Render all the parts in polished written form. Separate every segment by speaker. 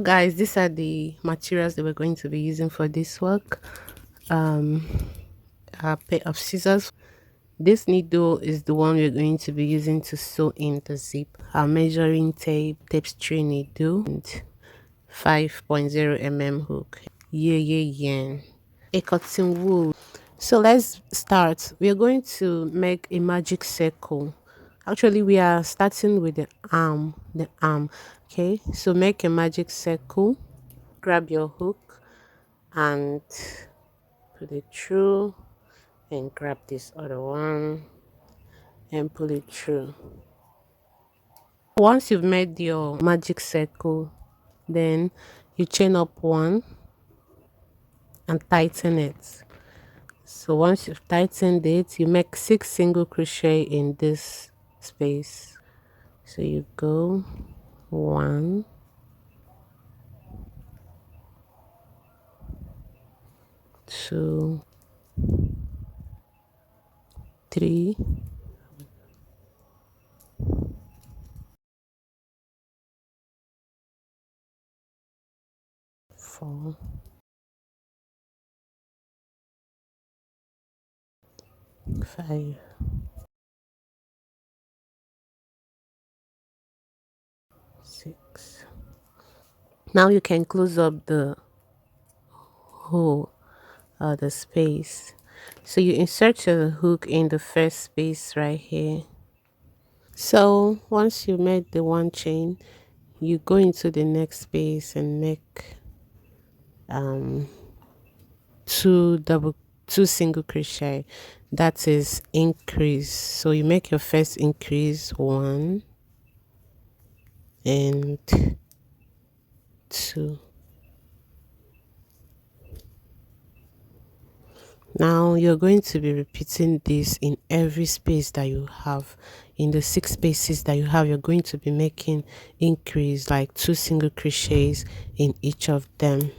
Speaker 1: Guys, these are the materials that we're going to be using for this work. um a pair of scissors. This needle is the one we're going to be using to sew in the zip. Our measuring tape, tapestry needle, and 5.0 mm hook, yeye yarn, a cotton wool. So let's start. We are going to make a magic circle. Actually, we are starting with the arm. Okay, so make a magic circle. Grab your hook and put it through, and grab this other one and pull it through. Once you've made your magic circle, then you chain up one and tighten it. So once you've tightened it, you make 6 single crochet in this space. So you go 1, 2, 3, 4, 5, 6. Now you can close up the hole, the space. So you insert your hook in the first space right here. So once you made the one chain, you go into the next space and make um two double two single crochet. That is increase. So you make your first increase 1 and 2. Now you're going to be repeating this in every space that you have. In the 6 spaces that you have, you're going to be making increase, like 2 single crochets in each of them.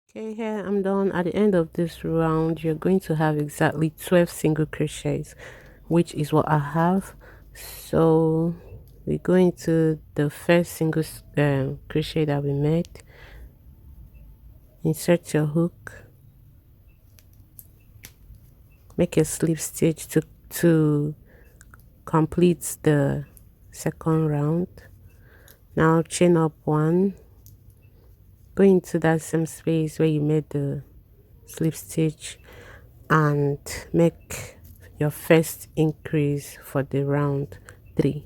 Speaker 1: Okay, here I'm done. At the end of this round, you're going to have exactly 12 single crochets, which is what I have. So we go into the first single crochet that we made. Insert your hook, make a slip stitch to complete the second round. Now chain up 1, go into that same space where you made the slip stitch and make your first increase for the round 3.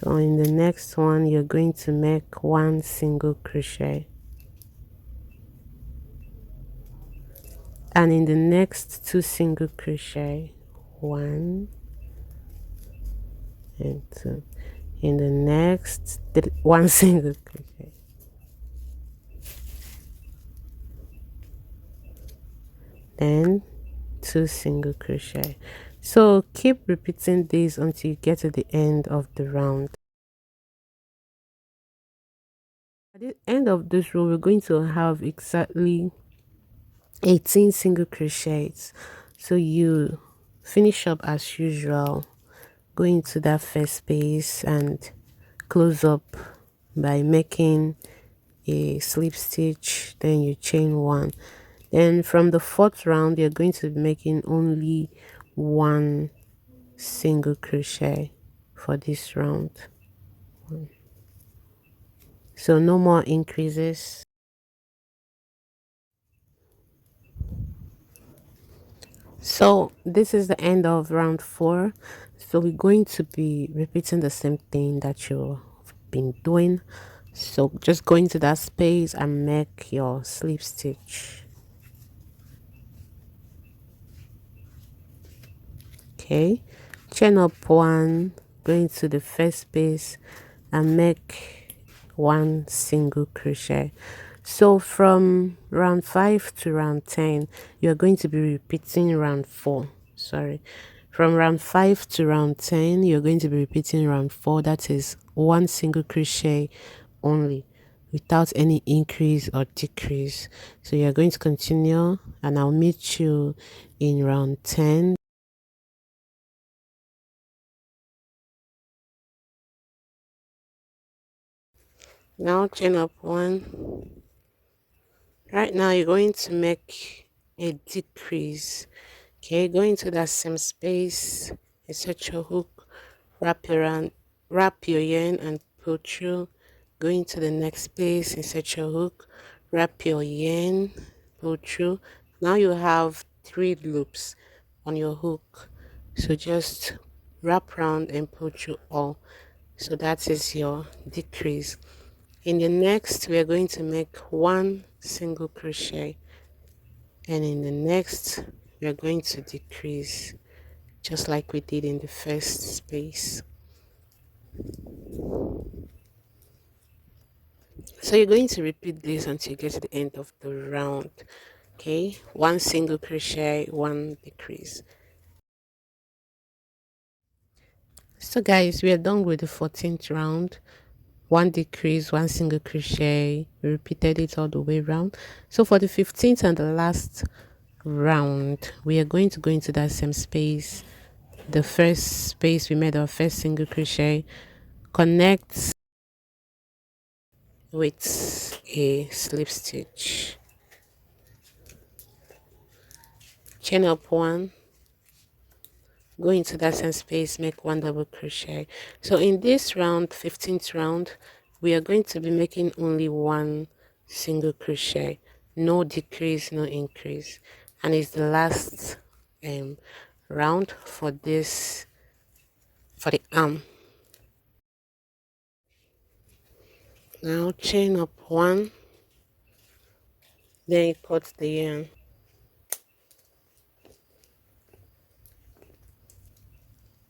Speaker 1: So in the next one, you're going to make 1 single crochet, and in the next 2 single crochet, 1 and 2. In the next 1 single crochet, then 2 single crochet. So keep repeating this until you get to the end of the round. At the end of this row, we're going to have exactly 18 single crochets. So you finish up as usual, go into that first space and close up by making a slip stitch, then you chain 1. Then from the 4th round, you're going to be making only 1 single crochet for this round. So no more increases. So this is the end of round 4. So we're going to be repeating the same thing that you've been doing. So just go into that space and make your slip stitch. Okay, chain up 1, go into the first space and make 1 single crochet. So from round 5 to round 10, you're going to be repeating round 4. Sorry, from round 5 to round 10, you're going to be repeating round 4. That is 1 single crochet only, without any increase or decrease. So you're going to continue, and I'll meet you in round 10. Now chain up one. Right now you're going to make a decrease. Okay, go into that same space, insert your hook, wrap around, wrap your yarn and pull through. Go into the next space, insert your hook, wrap your yarn, pull through. Now you have 3 loops on your hook. So just wrap around and pull through all. So that is your decrease. In the next, we are going to make 1 single crochet, and in the next, we are going to decrease just like we did in the first space. So you're going to repeat this until you get to the end of the round. Okay, 1 single crochet, 1 decrease. So guys, we are done with the 14th round. 1 decrease, 1 single crochet. We repeated it all the way around. So for the 15th and the last round, we are going to go into that same space, the first space we made our first single crochet, connect with a slip stitch, chain up one, go into that same space, make 1 double crochet. So in this round, 15th round, we are going to be making only 1 single crochet, no decrease, no increase, and it's the last round for this, for the arm. Now chain up one, then you cut the yarn.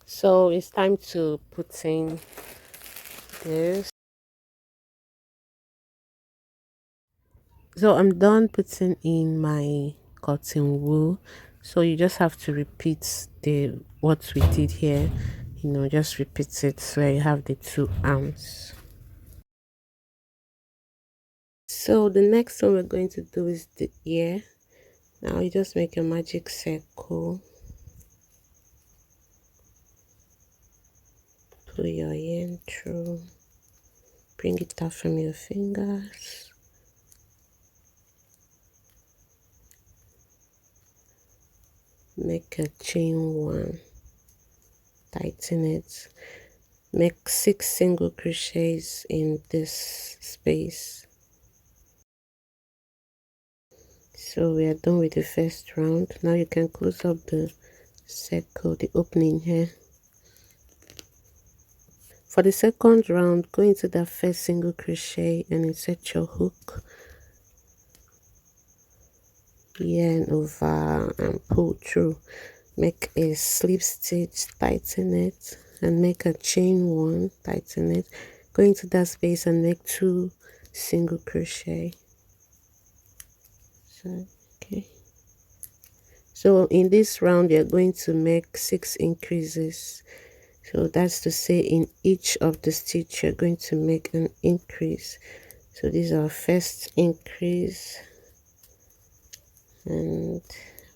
Speaker 1: So it's time to put in this. So I'm done putting in my cotton wool. So you just have to repeat the what we did here. You know, just repeat it so you have the 2 arms. So the next one we're going to do is the ear. Now you just make a magic circle. Pull your yarn through. Bring it out from your fingers. Make a chain 1. Tighten it. Make 6 single crochets in this space. So we are done with the first round. Now you can close up the circle, the opening here. For the second round, go into that first single crochet and insert your hook, yarn over and pull through. Make a slip stitch, tighten it, and make a chain 1, tighten it. Go into that space and make 2 single crochet. Okay. So in this round, you're going to make 6 increases. So that's to say in each of the stitch, you're going to make an increase. So this is our first increase, and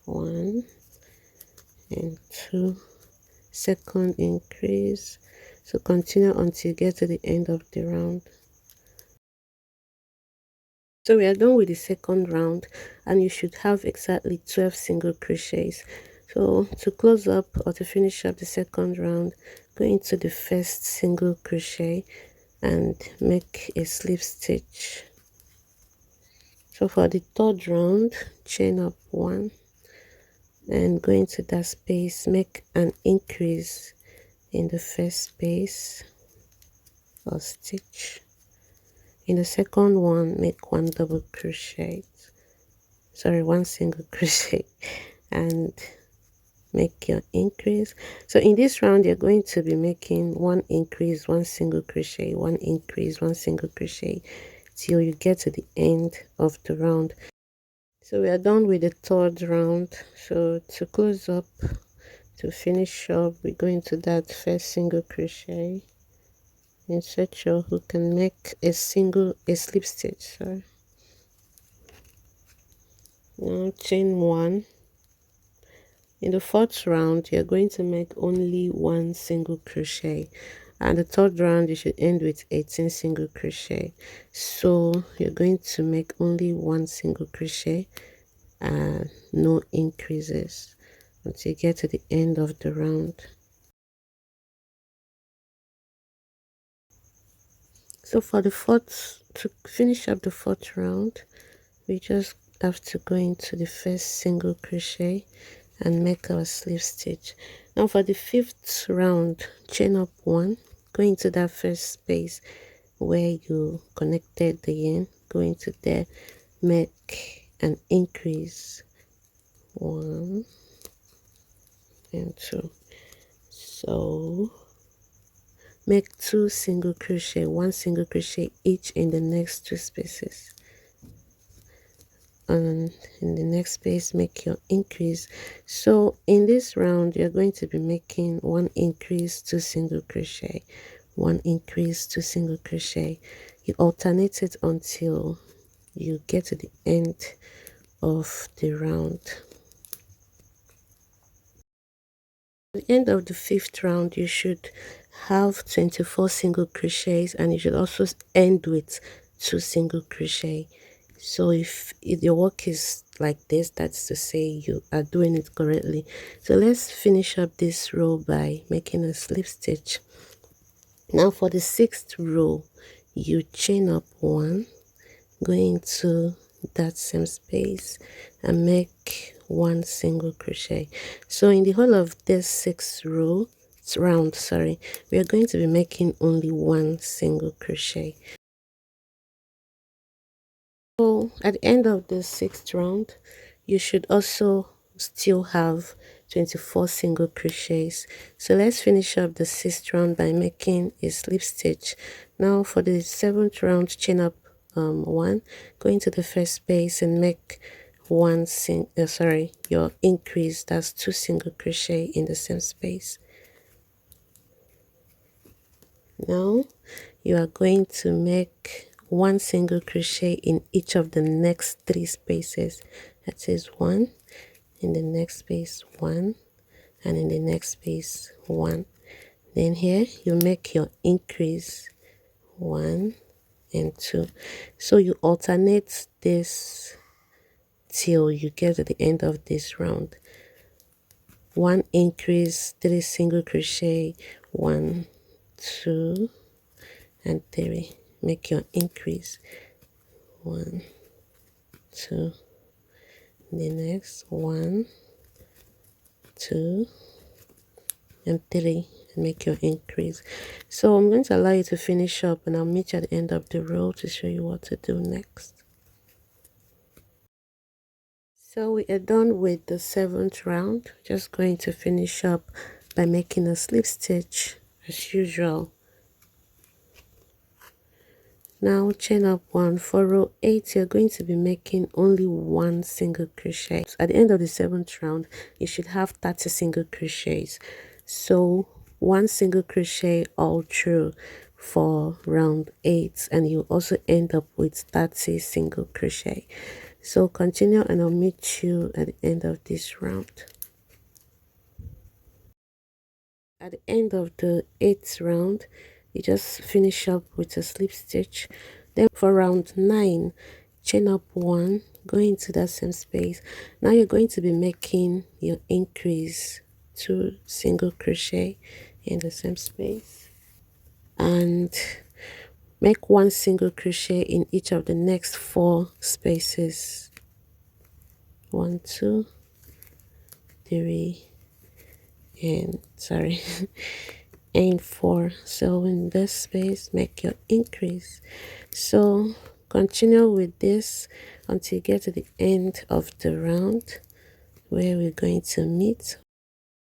Speaker 1: 1 and 2, second increase. So continue until you get to the end of the round. So we are done with the second round, and you should have exactly 12 single crochets. So to close up or to finish up the second round, go into the first single crochet and make a slip stitch. So for the third round, chain up 1 and go into that space, make an increase in the first space or stitch. In the second one, make 1 double crochet, sorry, 1 single crochet, and make your increase. So in this round, you're going to be making 1 increase, 1 single crochet, 1 increase, 1 single crochet till you get to the end of the round. So we are done with the third round. So to close up, to finish up, we go into that first single crochet, insert your hook and make a slip stitch. Sorry. Now chain 1. In the fourth round, you're going to make only 1 single crochet, and the third round you should end with 18 single crochet. So you're going to make only one single crochet and no increases until you get to the end of the round. So for the fourth, to finish up the fourth round, we just have to go into the first single crochet and make our slip stitch. Now for the fifth round, chain up one, go into that first space where you connected the yarn, go into there, make an increase, 1 and 2. So make 2 single crochet, 1 single crochet each in the next 2 spaces, and in the next space make your increase. So in this round you're going to be making 1 increase, 2 single crochet, 1 increase, 2 single crochet. You alternate it until you get to the end of the round. At the end of the fifth round you should have 24 single crochets, and you should also end with 2 single crochet. So if your work is like this, that's to say you are doing it correctly. So let's finish up this row by making a slip stitch. Now for the sixth row, you chain up 1, go into that same space and make 1 single crochet. So in the whole of this sixth round, we are going to be making only 1 single crochet. So at the end of the sixth round, you should also still have 24 single crochets. So let's finish up the sixth round by making a slip stitch. Now for the seventh round, chain up 1, go into the first space and make your increase, that's 2 single crochet in the same space. Now you are going to make 1 single crochet in each of the next 3 spaces. That is 1 in the next space, 1, and in the next space, 1. Then here you make your increase, 1 and 2. So you alternate this till you get to the end of this round. 1 increase, 3 single crochet, 1, 2 and 3. Make your increase, 1, 2, the next 1, 2 and 3, and make your increase. So I'm going to allow you to finish up, and I'll meet you at the end of the row to show you what to do next. So we are done with the 7th round. Just going to finish up by making a slip stitch as usual. Now chain up 1. For row 8 you're going to be making only 1 single crochet. So at the end of the 7th round you should have 30 single crochets. So 1 single crochet all through for round 8, and you also end up with 30 single crochet. So continue, and I'll meet you at the end of this round. At the end of the 8th round, you just finish up with a slip stitch. Then for round 9, chain up 1, go into that same space. Now you're going to be making your increase, 2 single crochet in the same space, and make 1 single crochet in each of the next 4 spaces. 1, 2, 3 and and 4. So in this space make your increase. So continue with this until you get to the end of the round, where we're going to meet.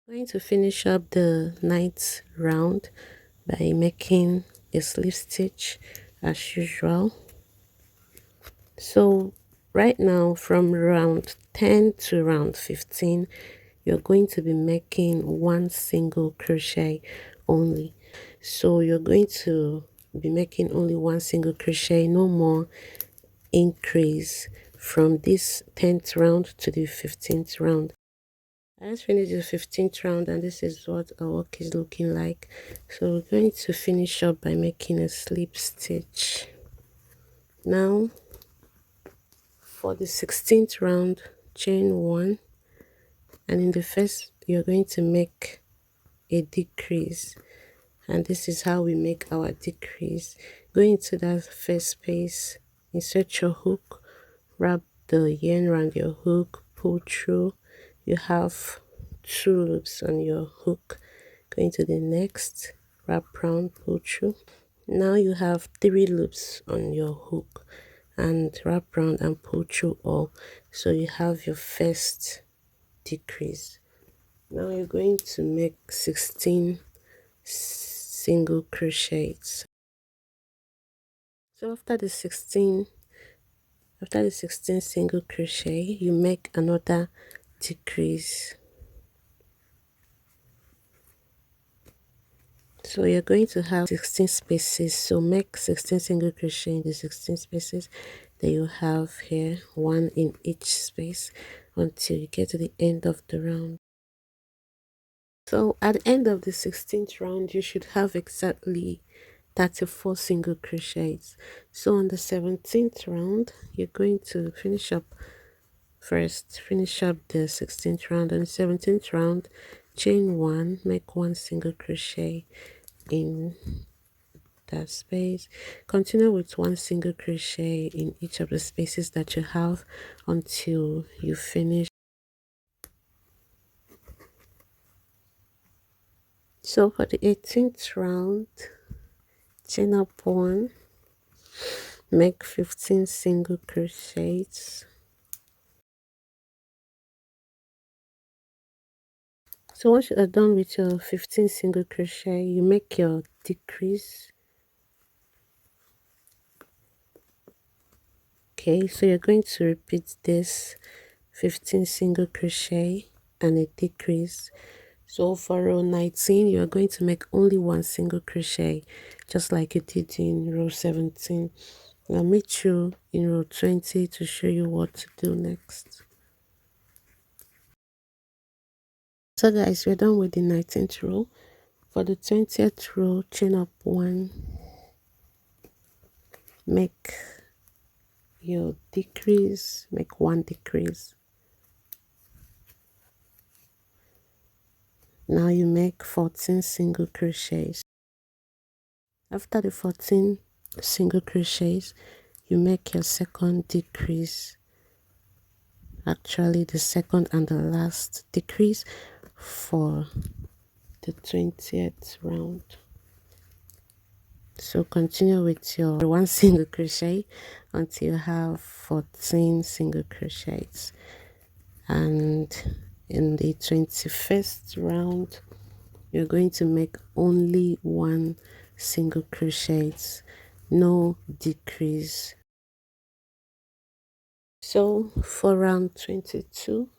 Speaker 1: I'm going to finish up the 9th round by making a slip stitch as usual. So right now from round 10 to round 15 you're going to be making 1 single crochet only. So you're going to be making only 1 single crochet, no more increase from this 10th round to the 15th round. I just finished the 15th round, and this is what our work is looking like. So we're going to finish up by making a slip stitch. Now for the 16th round, chain 1, and in the first you're going to make a decrease, and this is how we make our decrease. Go into that first space, insert your hook, wrap the yarn around your hook, pull through. You have 2 loops on your hook. Go into the next, wrap round, pull through. Now you have 3 loops on your hook, and wrap round and pull through all. So you have your first decrease. Now you're going to make 16 single crochets. So after the 16 single crochet, you make another decrease. So you're going to have 16 spaces, so make 16 single crochet in the 16 spaces that you have here, 1 in each space, until you get to the end of the round. So at the end of the 16th round, you should have exactly 34 single crochets. So on the 17th round, you're going to finish up the 16th round. On the 17th round, chain 1, make 1 single crochet in that space. Continue with 1 single crochet in each of the spaces that you have until you finish. So for the 18th round, chain up 1, make 15 single crochets. So once you are done with your 15 single crochet, you make your decrease. Okay, so you're going to repeat this 15 single crochet and a decrease. So for row 19, you are going to make only 1 single crochet, just like you did in row 17. I'll meet you in row 20 to show you what to do next. So guys, we're done with the 19th row. For the 20th row, chain up 1, make your decrease, make 1 decrease. Now you make 14 single crochets. After the 14 single crochets, you make your second decrease, actually the second and the last decrease for the 20th round. So continue with your 1 single crochet until you have 14 single crochets, and in the 21st round you're going to make only 1 single crochet, no decrease. So for round 22,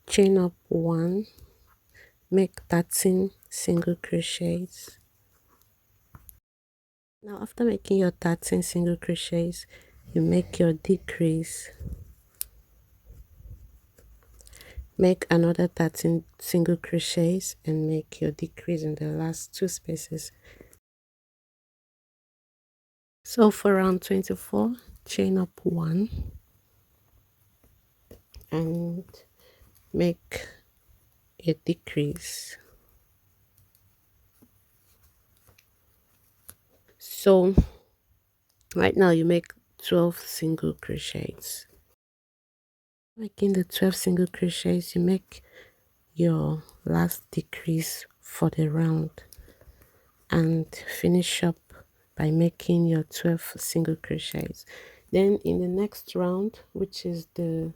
Speaker 1: chain up 1, make 13 single crochets. Now after making your 13 single crochets, you make your decrease, make another 13 single crochets and make your decrease in the last 2 spaces. So for round 24, chain up 1 and make a decrease. So right now you make 12 single crochets. Making the 12 single crochets, you make your last decrease for the round and finish up by making your 12 single crochets. Then in the next round, which is the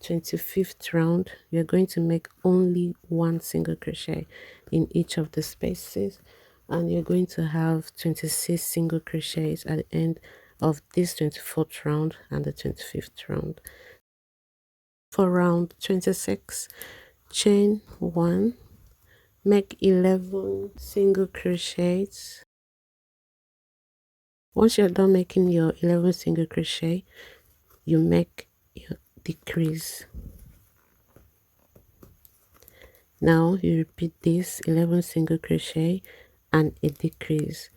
Speaker 1: 25th round, you're going to make only 1 single crochet in each of the spaces, and you're going to have 26 single crochets at the end of this 24th round and the 25th round. For round 26, chain 1, make 11 single crochets. Once you're done making your 11 single crochet, you make your decrease. Now you repeat this 11 single crochet and a decrease.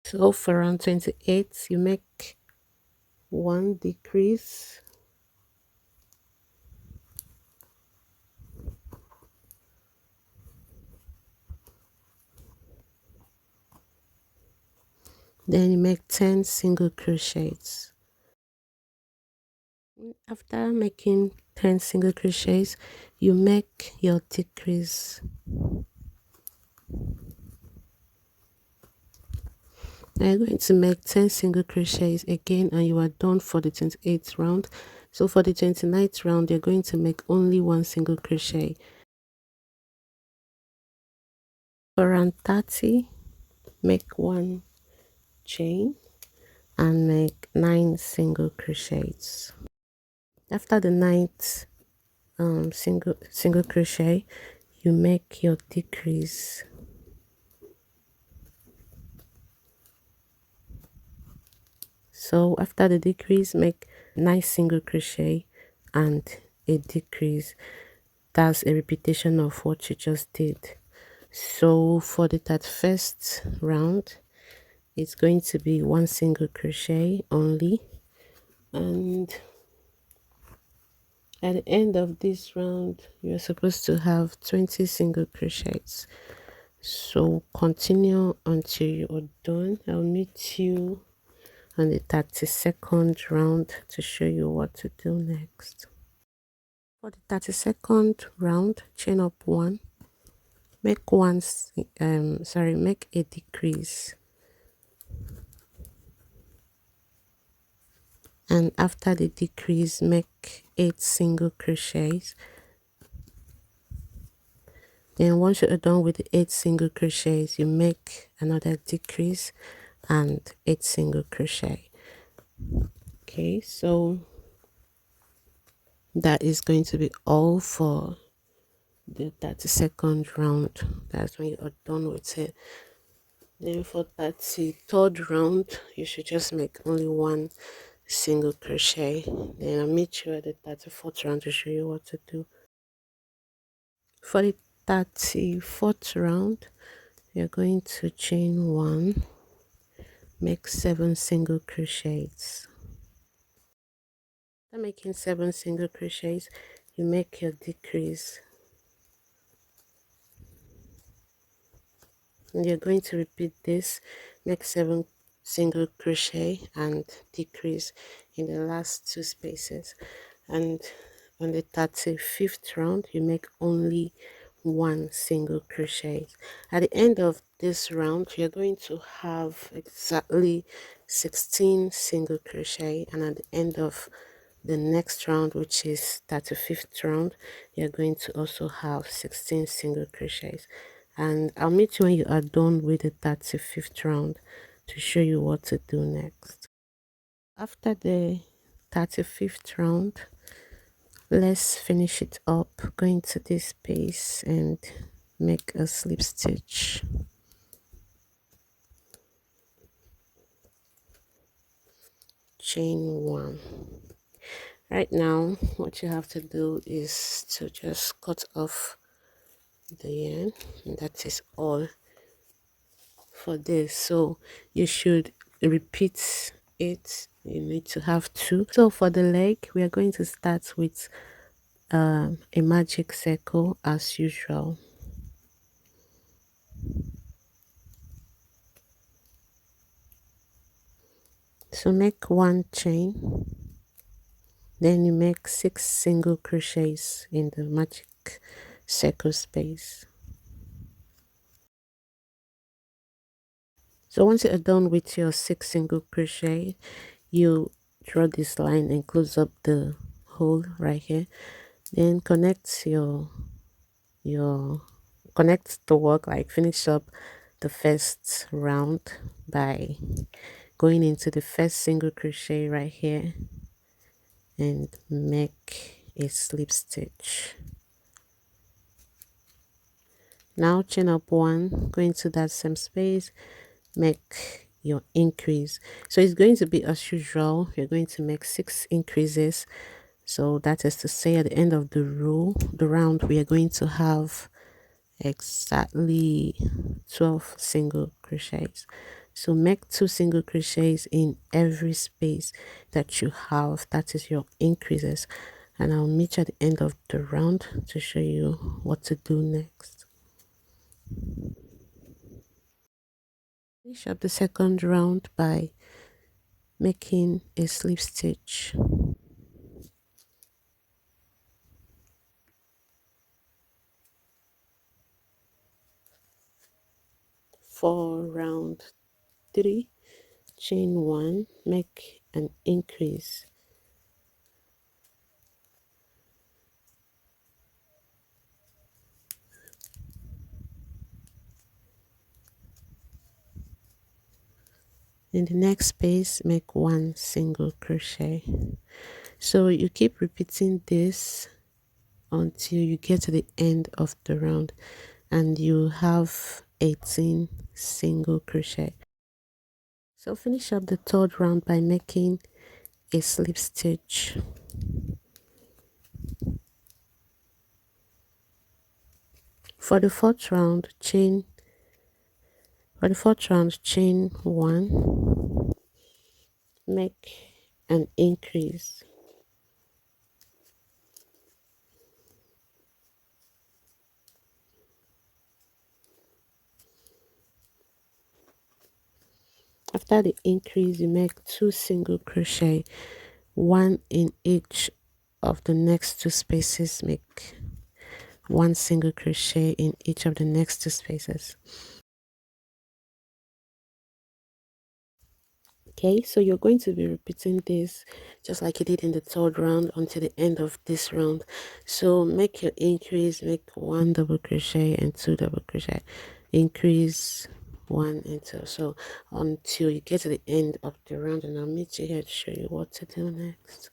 Speaker 1: So for round 28 you make one decrease, then you make 10 single crochets. After making 10 single crochets you make your decrease. Now you're going to make 10 single crochets again and you are done for the 28th round. So for the 29th round you're going to make only one single crochet. For round 30 make one chain and make 9 single crochets. After the 9th single crochet you make your decrease. So after the decrease make 9 single crochet and a decrease. That's a repetition of what you just did. So for the 31st round it's going to be one single crochet only, and at the end of this round you're supposed to have 20 single crochets. So continue until you are done. I'll meet you on the 32nd round to show you what to do next. For the 32nd round, chain up one, make make a decrease, and after the decrease make 8 single crochets. Then once you're done with the 8 single crochets you make another decrease and 8 single crochet. Okay, so that is going to be all for the 32nd round. That's when you are done with it. Then for 33rd round you should just make only one single crochet. Then I'll meet you at the 34th round to show you what to do. For the 34th round you're going to chain one, make 7 single crochets. After making 7 single crochets you make your decrease, and you're going to repeat this, make 7 single crochet and decrease in the last 2 spaces. And on the 35th round you make only one single crochet. At the end of this round you're going to have exactly 16 single crochet, and at the end of the next round, which is 35th round, you're going to also have 16 single crochets. And I'll meet you when you are done with the 35th round to show you what to do next. After the 35th round, let's finish it up, going to this space and make a slip stitch. Chain one. Right now what you have to do is to just cut off the yarn, and that is all for this. So you should repeat it. You need to have 2. So for the leg we are going to start with a magic circle as usual. So make one chain, then you make 6 single crochets in the magic circle space. So once you are done with your 6 single crochet, you draw this line and close up the hole right here. Then connect connect the work, like finish up the first round by going into the first single crochet right here and make a slip stitch. Now chain up one, go into that same space, make your increase. So it's going to be as usual, you're going to make 6 increases. So that is to say, at the end of the round, we are going to have exactly 12 single crochets. So make 2 single crochets in every space that you have, that is your increases, and I'll meet you at the end of the round to show you what to do next. Finish up the second round by making a slip stitch. For round 3, chain 1, make an increase. In the next space, make 1 single crochet. So you keep repeating this until you get to the end of the round, and you have 18 single crochet. So finish up the third round by making a slip stitch. For the fourth round, chain 1, make an increase. After the increase, you make 2 single crochet, 1 in each of the next 2 spaces. Make 1 single crochet in each of the next 2 spaces. Okay, so you're going to be repeating this just like you did in the third round until the end of this round. So make your increase, make 1 double crochet and 2 double crochet, increase 1 and 2, so until you get to the end of the round, and I'll meet you here to show you what to do next.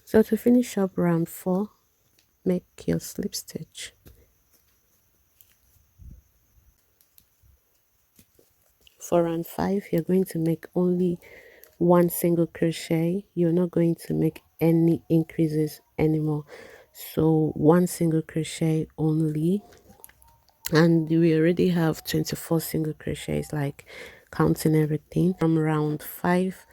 Speaker 1: So to finish up round 4, make your slip stitch. For round 5, you're going to make only 1 single crochet. You're not going to make any increases anymore. So 1 single crochet only, and we already have 24 single crochets, like counting everything. From round 5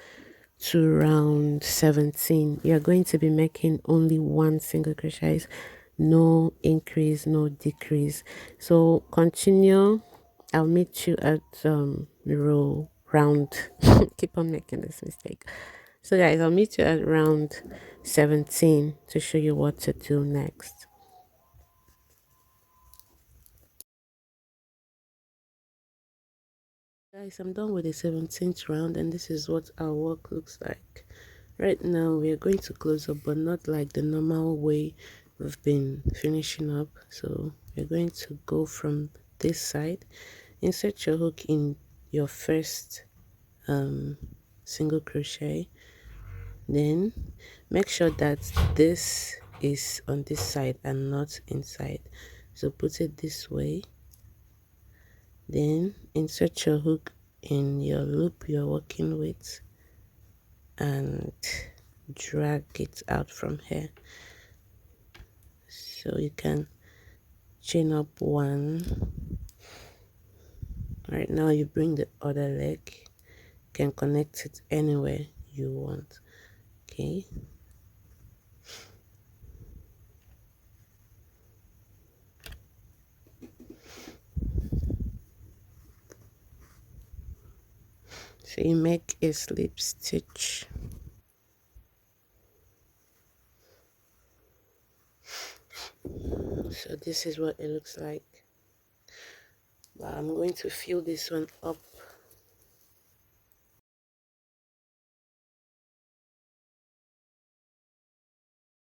Speaker 1: to round 17, you're going to be making only 1 single crochet, no increase, no decrease. So continue. I'll meet you at round keep on making this mistake. So guys, I'll meet you at round 17 to show you what to do next. Guys, I'm done with the 17th round, and this is what our work looks like. Right now we are going to close up, but not like the normal way we've been finishing up. So we're going to go from this side, insert your hook in your first single crochet, then make sure that this is on this side and not inside. So put it this way, then insert your hook in your loop you're working with and drag it out from here. So you can chain up 1. Right now you bring the other leg, you can connect it anywhere you want. Okay, so you make a slip stitch. So this is what it looks like. But I'm going to fill this one up